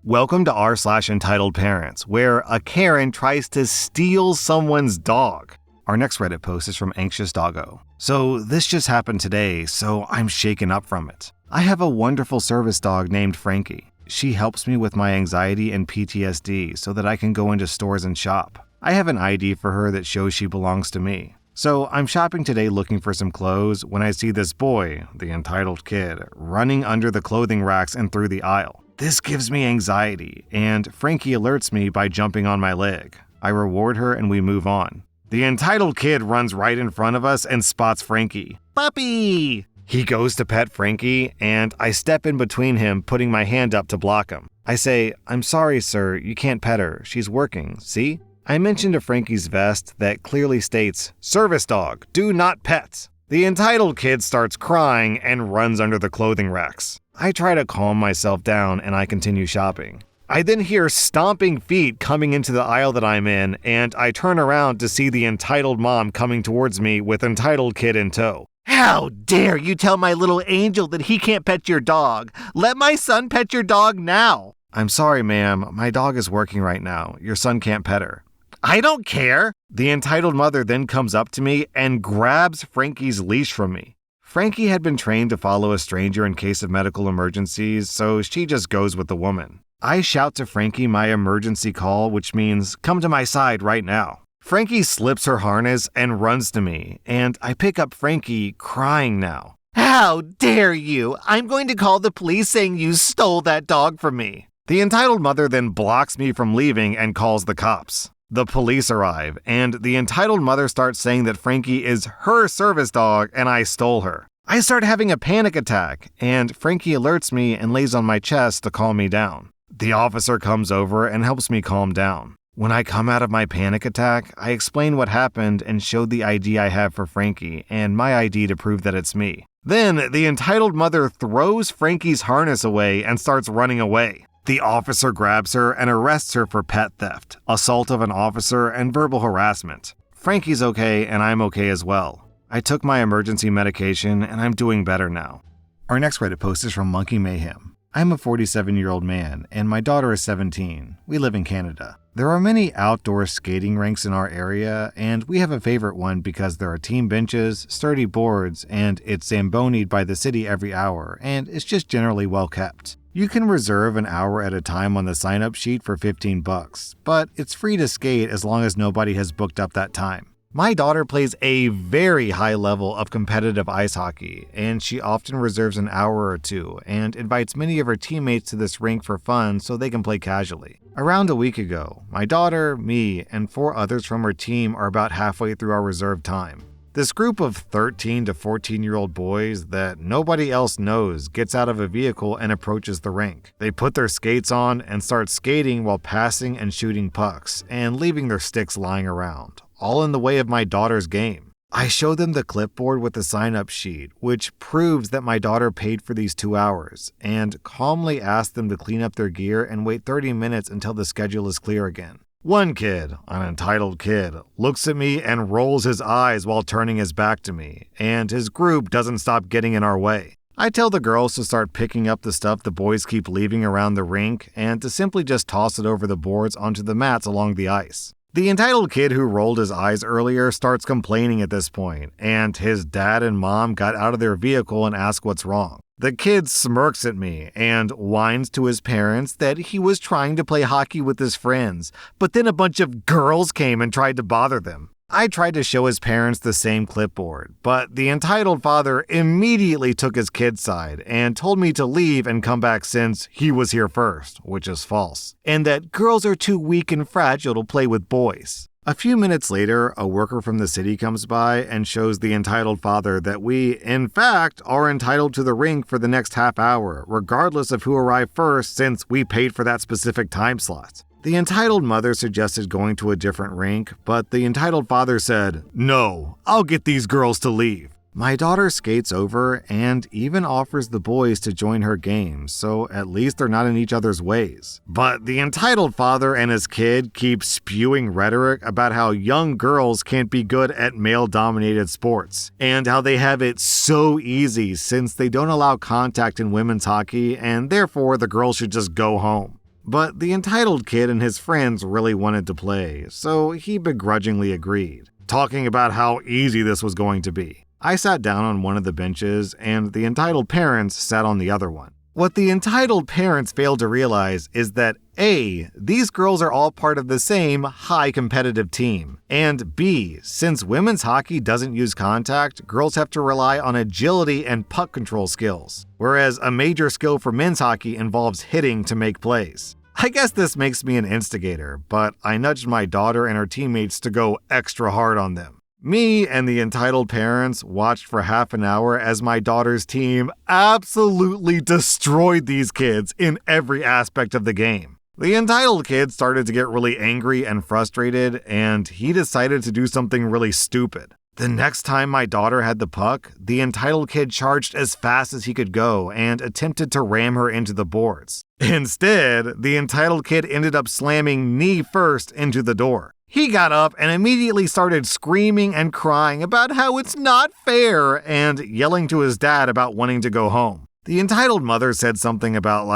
Welcome to r/Entitledparents, where a Karen tries to steal someone's dog. Our next Reddit post is from Anxious Doggo. So this just happened today, so I'm shaken up from it. I have a wonderful service dog named Frankie. She helps me with my anxiety and PTSD so that I can go into stores and shop. I have an ID for her that shows she belongs to me. So I'm shopping today looking for some clothes when I see this boy, the entitled kid, running under the clothing racks and through the aisle. This gives me anxiety, and Frankie alerts me by jumping on my leg. I reward her and we move on. The entitled kid runs right in front of us and spots Frankie. Puppy! He goes to pet Frankie, and I step in between him, putting my hand up to block him. I say, "I'm sorry, sir, you can't pet her. She's working, see?" I mention to Frankie's vest that clearly states, "Service dog, do not pet." The entitled kid starts crying and runs under the clothing racks. I try to calm myself down and I continue shopping. I then hear stomping feet coming into the aisle that I'm in, and I turn around to see the entitled mom coming towards me with entitled kid in tow. "How dare you tell my little angel that he can't pet your dog? Let my son pet your dog now." "I'm sorry, ma'am. My dog is working right now. Your son can't pet her." "I don't care." The entitled mother then comes up to me and grabs Frankie's leash from me. Frankie had been trained to follow a stranger in case of medical emergencies, so she just goes with the woman. I shout to Frankie my emergency call, which means, "Come to my side right now." Frankie slips her harness and runs to me, and I pick up Frankie crying now. "How dare you! I'm going to call the police saying you stole that dog from me." The entitled mother then blocks me from leaving and calls the cops. The police arrive, and the entitled mother starts saying that Frankie is her service dog and I stole her. I start having a panic attack, and Frankie alerts me and lays on my chest to calm me down. The officer comes over and helps me calm down. When I come out of my panic attack, I explain what happened and showed the ID I have for Frankie and my ID to prove that it's me. Then the entitled mother throws Frankie's harness away and starts running away. The officer grabs her and arrests her for pet theft, assault of an officer, and verbal harassment. Frankie's okay and I'm okay as well. I took my emergency medication and I'm doing better now. Our next Reddit post is from Monkey Mayhem. I'm a 47-year-old man and my daughter is 17. We live in Canada. There are many outdoor skating rinks in our area, and we have a favorite one because there are team benches, sturdy boards, and it's zambonied by the city every hour, and it's just generally well kept. You can reserve an hour at a time on the sign-up sheet for $15, but it's free to skate as long as nobody has booked up that time. My daughter plays a very high level of competitive ice hockey, and she often reserves an hour or two and invites many of her teammates to this rink for fun so they can play casually. Around a week ago, my daughter, me, and 4 others from her team are about halfway through our reserved time. This group of 13 to 14-year-old boys that nobody else knows gets out of a vehicle and approaches the rink. They put their skates on and start skating while passing and shooting pucks and leaving their sticks lying around, all in the way of my daughter's game. I show them the clipboard with the sign-up sheet, which proves that my daughter paid for these 2 hours, and calmly ask them to clean up their gear and wait 30 minutes until the schedule is clear again. One kid, an entitled kid, looks at me and rolls his eyes while turning his back to me, and his group doesn't stop getting in our way. I tell the girls to start picking up the stuff the boys keep leaving around the rink and to simply just toss it over the boards onto the mats along the ice. The entitled kid who rolled his eyes earlier starts complaining at this point, and his dad and mom got out of their vehicle and ask what's wrong. The kid smirks at me and whines to his parents that he was trying to play hockey with his friends, but then a bunch of girls came and tried to bother them. I tried to show his parents the same clipboard, but the entitled father immediately took his kid's side and told me to leave and come back since he was here first, which is false, and that girls are too weak and fragile to play with boys. A few minutes later, a worker from the city comes by and shows the entitled father that we, in fact, are entitled to the rink for the next half hour, regardless of who arrived first since we paid for that specific time slot. The entitled mother suggested going to a different rink, but the entitled father said, "No, I'll get these girls to leave." My daughter skates over and even offers the boys to join her game, so at least they're not in each other's ways. But the entitled father and his kid keep spewing rhetoric about how young girls can't be good at male-dominated sports, and how they have it so easy since they don't allow contact in women's hockey, and therefore the girls should just go home. But the entitled kid and his friends really wanted to play, so he begrudgingly agreed, talking about how easy this was going to be. I sat down on one of the benches, and the entitled parents sat on the other one. What the entitled parents failed to realize is that A, these girls are all part of the same high competitive team, and B, since women's hockey doesn't use contact, girls have to rely on agility and puck control skills, whereas a major skill for men's hockey involves hitting to make plays. I guess this makes me an instigator, but I nudged my daughter and her teammates to go extra hard on them. Me and the entitled parents watched for half an hour as my daughter's team absolutely destroyed these kids in every aspect of the game. The entitled kid started to get really angry and frustrated, and he decided to do something really stupid. The next time my daughter had the puck, the entitled kid charged as fast as he could go and attempted to ram her into the boards. Instead, the entitled kid ended up slamming knee first into the door. He got up and immediately started screaming and crying about how it's not fair and yelling to his dad about wanting to go home. The entitled mother said something about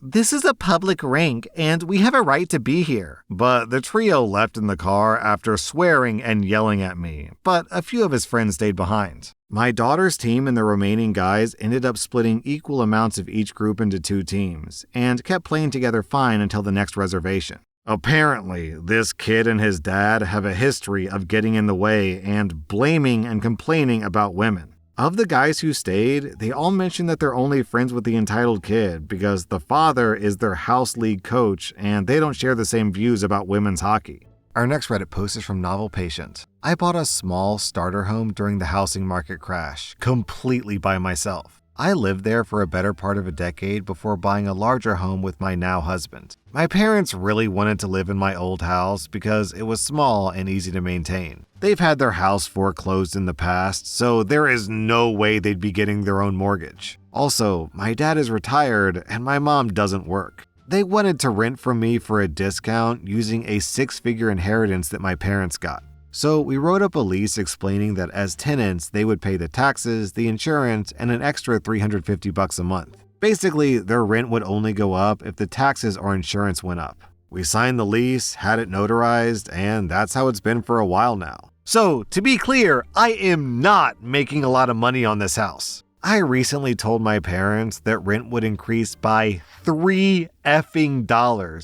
this is a public rink and we have a right to be here. But the trio left in the car after swearing and yelling at me, but a few of his friends stayed behind. My daughter's team and the remaining guys ended up splitting equal amounts of each group into 2 teams and kept playing together fine until the next reservation. Apparently, this kid and his dad have a history of getting in the way and blaming and complaining about women. Of the guys who stayed, they all mentioned that they're only friends with the entitled kid because the father is their house league coach and they don't share the same views about women's hockey. Our next Reddit post is from Novel Patient. I bought a small starter home during the housing market crash, completely by myself. I lived there for a better part of a decade before buying a larger home with my now husband. My parents really wanted to live in my old house because it was small and easy to maintain. They've had their house foreclosed in the past, so there is no way they'd be getting their own mortgage. Also, my dad is retired and my mom doesn't work. They wanted to rent from me for a discount using a 6-figure inheritance that my parents got. So we wrote up a lease explaining that as tenants, they would pay the taxes, the insurance, and an extra $350 a month. Basically, their rent would only go up if the taxes or insurance went up. We signed the lease, had it notarized, and that's how it's been for a while now. So, to be clear, I am not making a lot of money on this house. I recently told my parents that rent would increase by $3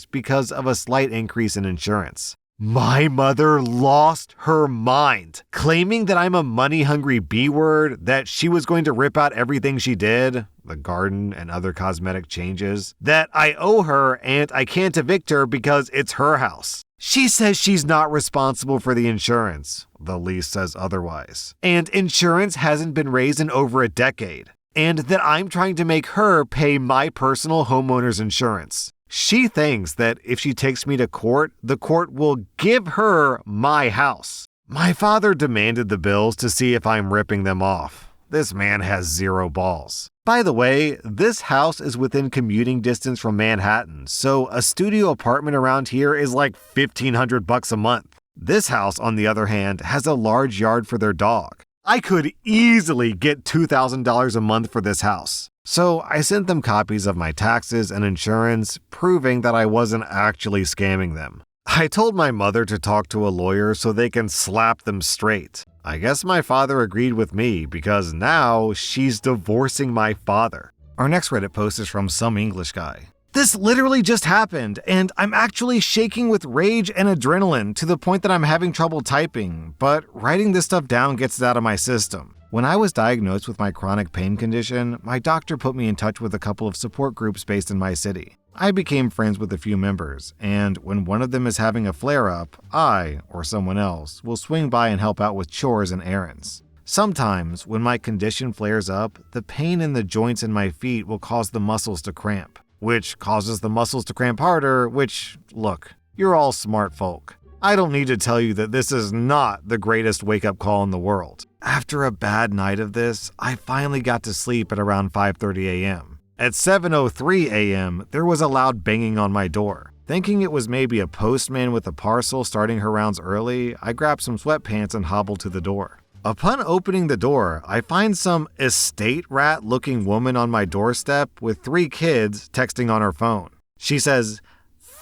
because of a slight increase in insurance. My mother lost her mind, claiming that I'm a money-hungry B-word, that she was going to rip out everything she did, the garden and other cosmetic changes, that I owe her and I can't evict her because it's her house. She says she's not responsible for the insurance. The lease says otherwise. And insurance hasn't been raised in over a decade. And that I'm trying to make her pay my personal homeowner's insurance. She thinks that if she takes me to court, the court will give her my house. My father demanded the bills to see if I'm ripping them off. This man has zero balls. By the way, this house is within commuting distance from Manhattan, so a studio apartment around here is like $1,500 a month. This house, on the other hand, has a large yard for their dog. I could easily get $2,000 a month for this house. So I sent them copies of my taxes and insurance, proving that I wasn't actually scamming them. I told my mother to talk to a lawyer so they can slap them straight. I guess my father agreed with me because now she's divorcing my father. Our next Reddit post is from some English guy. This literally just happened, and I'm actually shaking with rage and adrenaline to the point that I'm having trouble typing, but writing this stuff down gets it out of my system. When I was diagnosed with my chronic pain condition, my doctor put me in touch with a couple of support groups based in my city. I became friends with a few members, and when one of them is having a flare-up, I, or someone else, will swing by and help out with chores and errands. Sometimes, when my condition flares up, the pain in the joints in my feet will cause the muscles to cramp, which causes the muscles to cramp harder, which, look, you're all smart folk. I don't need to tell you that this is not the greatest wake-up call in the world. After a bad night of this, I finally got to sleep at around 5:30 a.m. At 7:03 a.m., there was a loud banging on my door. Thinking it was maybe a postman with a parcel starting her rounds early, I grabbed some sweatpants and hobbled to the door. Upon opening the door, I find some estate rat-looking woman on my doorstep with 3 kids texting on her phone. She says,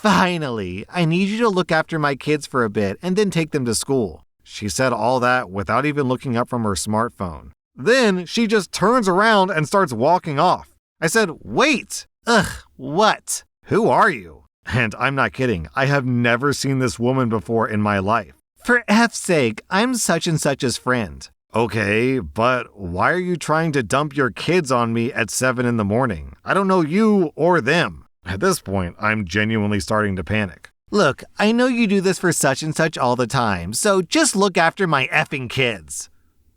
Finally, I need you to look after my kids for a bit and then take them to school. She said all that without even looking up from her smartphone. Then she just turns around and starts walking off. I said, wait! Ugh, what? Who are you? And I'm not kidding, I have never seen this woman before in my life. For F's sake, I'm such and such's friend. Okay, but why are you trying to dump your kids on me at 7 in the morning? I don't know you or them. At this point, I'm genuinely starting to panic. Look, I know you do this for such and such all the time, so just look after my effing kids.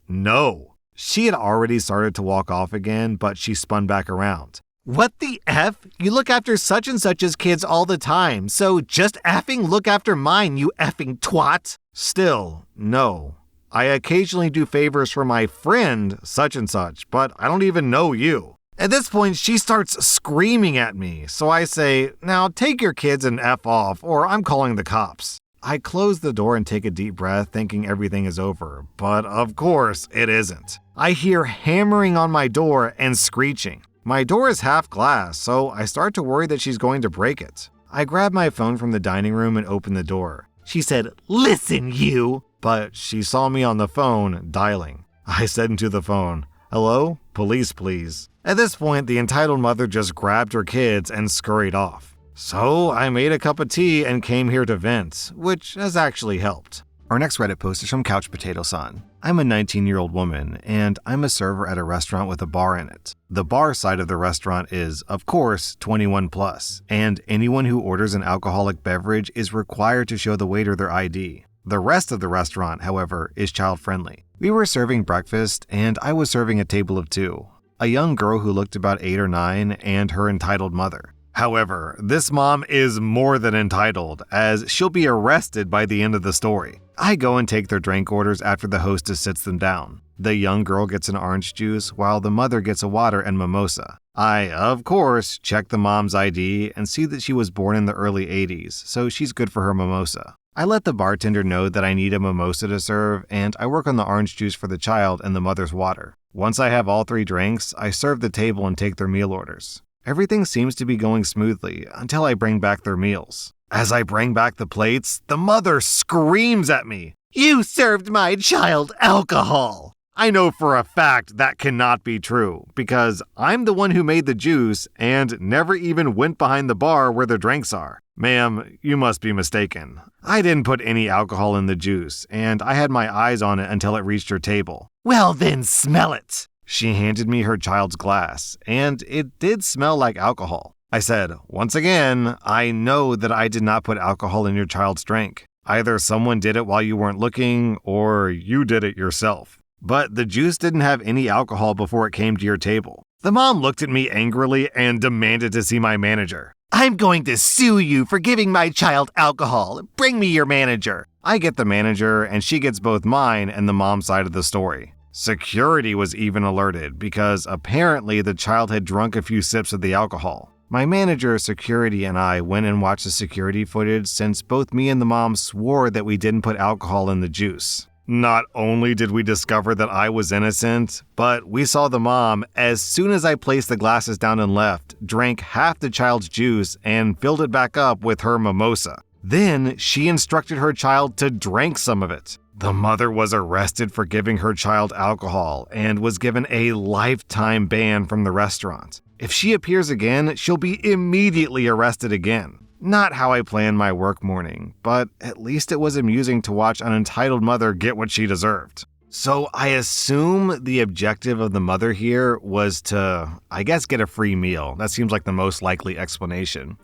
No. She had already started to walk off again, but she spun back around. What the F? You look after such and such's kids all the time, so just effing look after mine, you effing twat. Still, no. I occasionally do favors for my friend, such and such, but I don't even know you. At this point, she starts screaming at me, so I say, now take your kids and F off, or I'm calling the cops. I close the door and take a deep breath, thinking everything is over, but of course it isn't. I hear hammering on my door and screeching. My door is half glass, so I start to worry that she's going to break it. I grab my phone from the dining room and open the door. She said, listen, you! But she saw me on the phone, dialing. I said into the phone, hello? Police, please. At this point, the entitled mother just grabbed her kids and scurried off. So I made a cup of tea and came here to vent, which has actually helped. Our next Reddit post is from Couch Potato Son. I'm a 19-year-old woman, and I'm a server at a restaurant with a bar in it. The bar side of the restaurant is, of course, 21 plus, and anyone who orders an alcoholic beverage is required to show the waiter their ID. The rest of the restaurant, however, is child-friendly. We were serving breakfast, and I was serving a table of 2. A young girl who looked about 8 or 9, and her entitled mother. However, this mom is more than entitled, as she'll be arrested by the end of the story. I go and take their drink orders after the hostess sits them down. The young girl gets an orange juice, while the mother gets a water and mimosa. I, of course, check the mom's ID and see that she was born in the early 80s, so she's good for her mimosa. I let the bartender know that I need a mimosa to serve, and I work on the orange juice for the child and the mother's water. Once I have all 3 drinks, I serve the table and take their meal orders. Everything seems to be going smoothly until I bring back their meals. As I bring back the plates, the mother screams at me, "You served my child alcohol!" I know for a fact that cannot be true, because I'm the one who made the juice and never even went behind the bar where the drinks are. Ma'am, you must be mistaken. I didn't put any alcohol in the juice, and I had my eyes on it until it reached her table. Well then, smell it! She handed me her child's glass, and it did smell like alcohol. I said, once again, I know that I did not put alcohol in your child's drink. Either someone did it while you weren't looking, or you did it yourself. But the juice didn't have any alcohol before it came to your table. The mom looked at me angrily and demanded to see my manager. I'm going to sue you for giving my child alcohol. Bring me your manager. I get the manager, and she gets both mine and the mom's side of the story. Security was even alerted because apparently the child had drunk a few sips of the alcohol. My manager, security, and I went and watched the security footage since both me and the mom swore that we didn't put alcohol in the juice. Not only did we discover that I was innocent, but we saw the mom, as soon as I placed the glasses down and left, drank half the child's juice and filled it back up with her mimosa. Then she instructed her child to drink some of it. The mother was arrested for giving her child alcohol and was given a lifetime ban from the restaurant. If she appears again, she'll be immediately arrested again. Not how I planned my work morning, but at least it was amusing to watch an entitled mother get what she deserved. So I assume the objective of the mother here was to, I guess, get a free meal. That seems like the most likely explanation.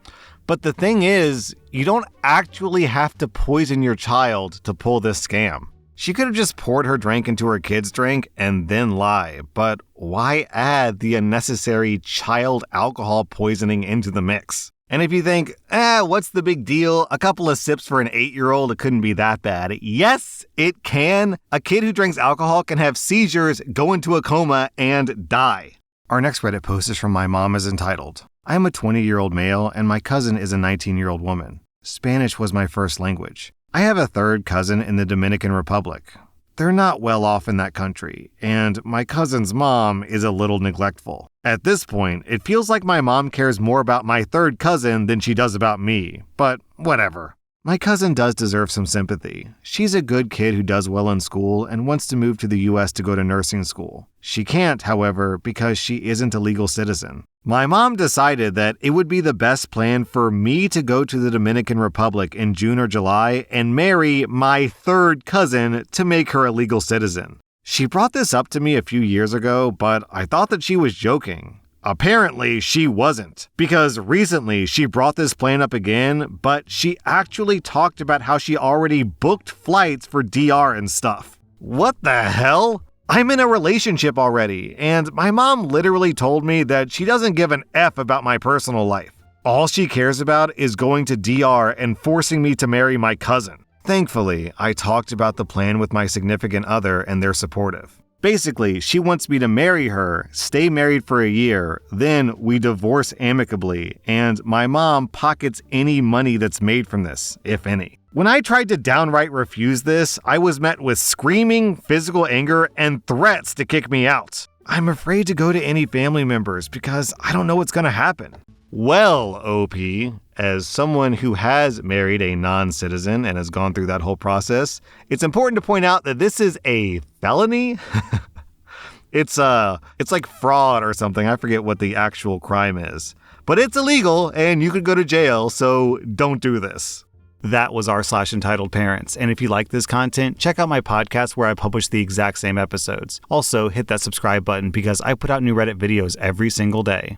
But the thing is, you don't actually have to poison your child to pull this scam. She could have just poured her drink into her kid's drink and then lie, but why add the unnecessary child alcohol poisoning into the mix? And if you think, what's the big deal? A couple of sips for an 8-year-old, it couldn't be that bad. Yes, it can. A kid who drinks alcohol can have seizures, go into a coma, and die. Our next Reddit post is from My Mom is Entitled. I am a 20-year-old male, and my cousin is a 19-year-old woman. Spanish was my first language. I have a third cousin in the Dominican Republic. They're not well off in that country, and my cousin's mom is a little neglectful. At this point, it feels like my mom cares more about my third cousin than she does about me, but whatever. My cousin does deserve some sympathy. She's a good kid who does well in school and wants to move to the US to go to nursing school. She can't, however, because she isn't a legal citizen. My mom decided that it would be the best plan for me to go to the Dominican Republic in June or July and marry my third cousin to make her a legal citizen. She brought this up to me a few years ago, but I thought that she was joking. Apparently, she wasn't, because recently she brought this plan up again, but she actually talked about how she already booked flights for DR and stuff. What the hell? I'm in a relationship already, and my mom literally told me that she doesn't give an F about my personal life. All she cares about is going to DR and forcing me to marry my cousin. Thankfully, I talked about the plan with my significant other and they're supportive. Basically, she wants me to marry her, stay married for a year, then we divorce amicably, and my mom pockets any money that's made from this, if any. When I tried to downright refuse this, I was met with screaming, physical anger, and threats to kick me out. I'm afraid to go to any family members because I don't know what's gonna happen. Well, OP, as someone who has married a non-citizen and has gone through that whole process, it's important to point out that this is a felony. It's like fraud or something. I forget what the actual crime is. But it's illegal and you could go to jail, so don't do this. That was r/Entitledparents, and if you like this content, check out my podcast where I publish the exact same episodes. Also, hit that subscribe button because I put out new Reddit videos every single day.